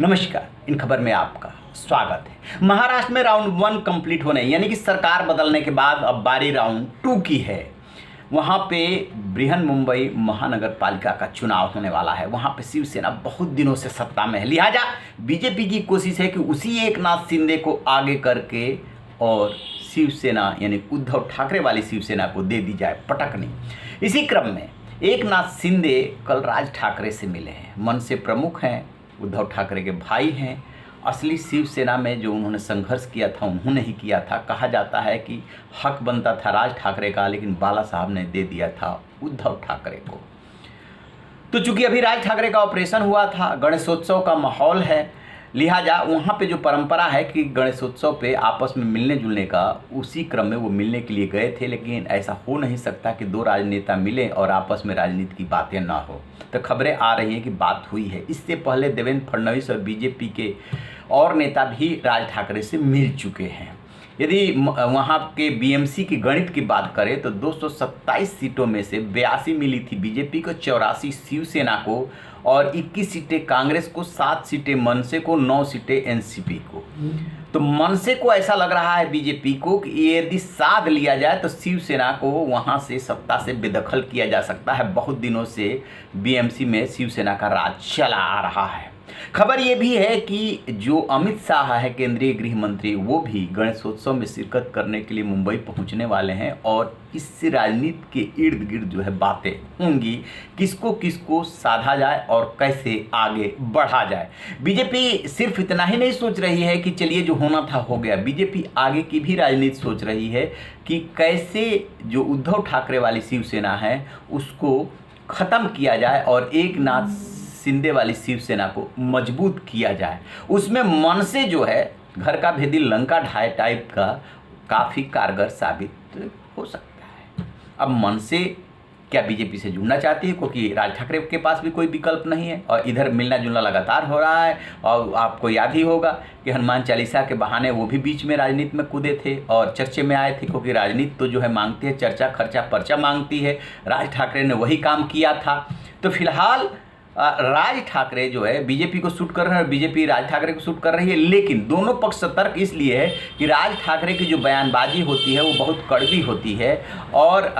नमस्कार, इन खबर में आपका स्वागत है। महाराष्ट्र में राउंड 1 कंप्लीट होने यानी कि सरकार बदलने के बाद अब बारी राउंड 2 की है। वहाँ पे बृहन्मुंबई महानगर पालिका का चुनाव होने वाला है। वहाँ पे शिवसेना बहुत दिनों से सत्ता में है, लिहाजा बीजेपी की कोशिश है कि उसी एकनाथ शिंदे को आगे करके और शिवसेना यानी उद्धव ठाकरे वाली शिवसेना को दे दी जाए पटकनी। इसी क्रम में एकनाथ शिंदे कल राज ठाकरे से मिले हैं। मन से प्रमुख हैं, उद्धव ठाकरे के भाई हैं। असली शिवसेना में जो उन्होंने संघर्ष किया था उन्होंने ही किया था। कहा जाता है कि हक बनता था राज ठाकरे का, लेकिन बाला साहब ने दे दिया था उद्धव ठाकरे को। तो चूंकि अभी राज ठाकरे का ऑपरेशन हुआ था, गणेशोत्सव का माहौल है, लिहाजा वहाँ पे जो परंपरा है कि गणेशोत्सव पे आपस में मिलने जुलने का, उसी क्रम में वो मिलने के लिए गए थे। लेकिन ऐसा हो नहीं सकता कि दो राजनेता मिले और आपस में राजनीति की बातें ना हो। तो खबरें आ रही हैं कि बात हुई है। इससे पहले देवेंद्र फडणवीस और बीजेपी के और नेता भी राज ठाकरे से मिल चुके हैं। यदि वहाँ के बीएमसी की गणित की बात करें तो 227 सीटों में से 82 मिली थी बीजेपी को, 84 शिवसेना को और 21 सीटें कांग्रेस को, 7 सीटें मनसे को, 9 सीटें एनसीपी को। तो मनसे को ऐसा लग रहा है बीजेपी को कि यदि साध लिया जाए तो शिवसेना को वहाँ से सत्ता से बेदखल किया जा सकता है। बहुत दिनों से बीएमसी में शिवसेना का राज चला आ रहा है। खबर ये भी है कि जो अमित शाह है केंद्रीय गृह मंत्री, वो भी गणेशोत्सव में शिरकत करने के लिए मुंबई पहुंचने वाले हैं और इस राजनीति के इर्द गिर्द जो है बातें होंगी, किसको किसको साधा जाए और कैसे आगे बढ़ा जाए। बीजेपी सिर्फ इतना ही नहीं सोच रही है कि चलिए जो होना था हो गया। बीजेपी आगे की भी राजनीति सोच रही है कि कैसे जो उद्धव ठाकरे वाली शिवसेना है उसको ख़त्म किया जाए और एकनाथ शिंदे वाली शिवसेना को मजबूत किया जाए। उसमें मन से जो है घर का भेदी लंका ढाई टाइप का काफ़ी कारगर साबित हो सकता है। अब मन से क्या बीजेपी से जुड़ना चाहती है, क्योंकि राज ठाकरे के पास भी कोई विकल्प नहीं है और इधर मिलना जुलना लगातार हो रहा है। और आपको याद ही होगा कि हनुमान चालीसा के बहाने वो भी बीच में राजनीति में कूदे थे और चर्चे में आए थे, क्योंकि राजनीति तो जो है मांगती है चर्चा, खर्चा, पर्चा मांगती है। राज ठाकरे ने वही काम किया था। तो फिलहाल राज ठाकरे जो है बीजेपी को शूट कर रहे हैं और बीजेपी राज ठाकरे को शूट कर रही है। लेकिन दोनों पक्ष सतर्क इसलिए है कि राज ठाकरे की जो बयानबाजी होती है वो बहुत कड़वी होती है और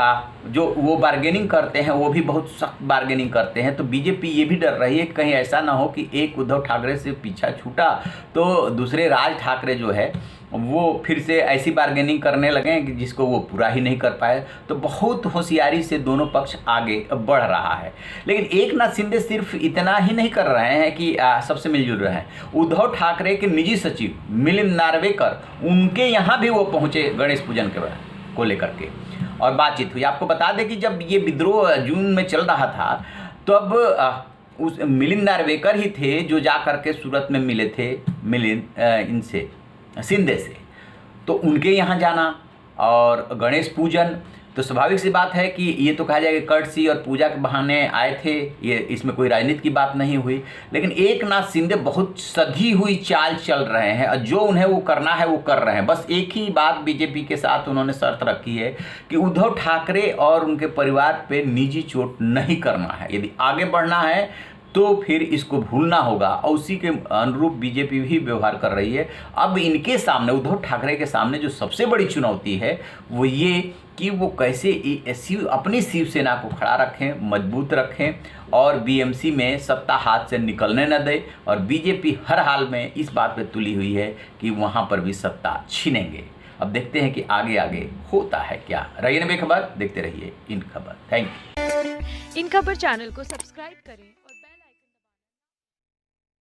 जो वो बार्गेनिंग करते हैं वो भी बहुत सख्त बार्गेनिंग करते हैं। तो बीजेपी ये भी डर रही है कि कहीं ऐसा ना हो कि एक उद्धव ठाकरे से पीछा छूटा तो दूसरे राज ठाकरे जो है वो फिर से ऐसी बार्गेनिंग करने लगे कि जिसको वो पूरा ही नहीं कर पाए। तो बहुत होशियारी से दोनों पक्ष आगे बढ़ रहा है। लेकिन एकनाथ शिंदे सिर्फ इतना ही नहीं कर रहे हैं कि सबसे मिलजुल रहे हैं। उद्धव ठाकरे के निजी सचिव मिलिंद नार्वेकर, उनके यहाँ भी वो पहुँचे गणेश पूजन को लेकर के और बातचीत हुई। आपको बता दें कि जब ये विद्रोह जून में चल रहा था तो अब उस मिलिंद नार्वेकर ही थे जो जा करके सूरत में मिले थे इनसे शिंदे से। तो उनके यहाँ जाना और गणेश पूजन, तो स्वाभाविक सी बात है कि ये तो कहा जाएगा कर्टसी और पूजा के बहाने आए थे, ये इसमें कोई राजनीति की बात नहीं हुई। लेकिन एकनाथ शिंदे बहुत सधी हुई चाल चल रहे हैं और जो उन्हें वो करना है वो कर रहे हैं। बस एक ही बात बीजेपी के साथ उन्होंने शर्त रखी है कि उद्धव ठाकरे और उनके परिवार पे निजी चोट नहीं करना है। यदि आगे बढ़ना है तो फिर इसको भूलना होगा और उसी के अनुरूप बीजेपी भी व्यवहार कर रही है। अब इनके सामने, उद्धव ठाकरे के सामने जो सबसे बड़ी चुनौती है वो ये कि वो कैसे अपनी शिवसेना को खड़ा रखें, मजबूत रखें और बीएमसी में सत्ता हाथ से निकलने न दे। और बीजेपी हर हाल में इस बात पे तुली हुई है कि वहाँ पर भी सत्ता छीनेंगे। अब देखते हैं कि आगे आगे होता है क्या। रहिए बेखबर, देखते रहिए इन खबर। Thank you. इन खबर चैनल को सब्सक्राइब करें।